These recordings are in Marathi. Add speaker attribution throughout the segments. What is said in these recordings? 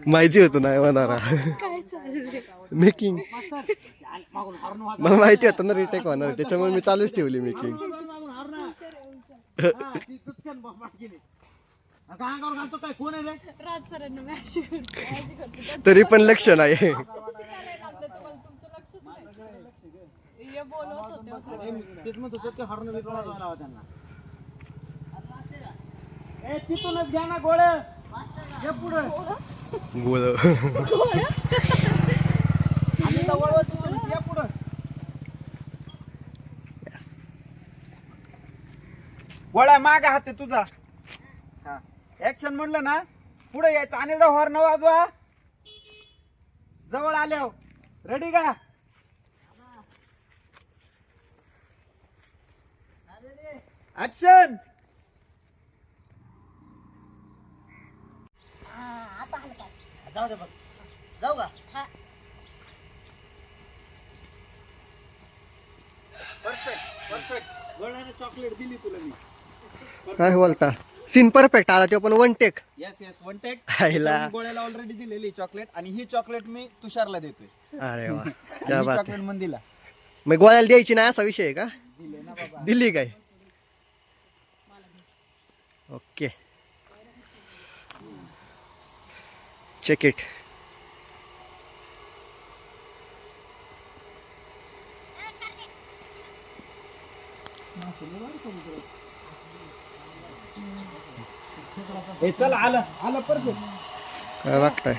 Speaker 1: माहिती होतं नाही होणारा मेकिंग. मला माहिती होतं ना रिटेक होणार, त्याच्यामुळे मी चालूच ठेवली मेकिंग. तरी पण लक्ष नाही.
Speaker 2: तिथूनच घ्या ना गोळ्या पुढं
Speaker 1: गोळ
Speaker 2: पुढं. गोळ्या माग हात तुझा. हा ऍक्शन म्हणलं ना पुढे यायचं. आणि हॉर्न वाजवा जवळ आल्यावर. रेडी का? ऍक्शन.
Speaker 3: जाऊ दे बघ. जाऊ का?
Speaker 2: Perfect perfect. गोळ्याने चॉकलेट दिली तुला मी.
Speaker 1: काय बोलता? सीन परफेक्ट आला तो पण one take.
Speaker 2: Yes yes one take.
Speaker 1: खायला
Speaker 2: गोळ्याला ऑलरेडी दिलेली चॉकलेट आणि ही चॉकलेट मी तुषारला देतोय.
Speaker 1: अरे वा क्या बात
Speaker 2: चॉकलेट
Speaker 1: आहे.
Speaker 2: मन दिला.
Speaker 1: मग गोळ्याला द्यायची नाही असा विषय आहे का?
Speaker 2: दिले ना बाबा.
Speaker 1: दिली काय? Okay check it.
Speaker 2: हे चल आलं आलं परफेक्ट.
Speaker 1: काय वागताय?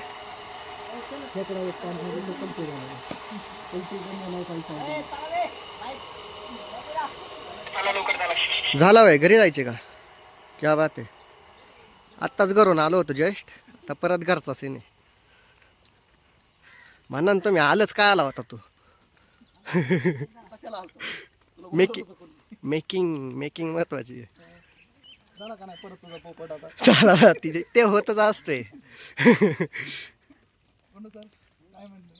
Speaker 1: झाला वय घरी जायचे का? क्या बात आहे. आत्ताच घरून आलो होतो जस्ट. आता परत घरचा सीन आहे. म्हणा ना तुम्ही आलंच काय आला होता तू? मेकिंग मेकिंग महत्वाची आहे.
Speaker 2: झाला का नाही परत तुझा पोपट आता?
Speaker 1: चला ते होतच असते.
Speaker 2: सर काय म्हणलं?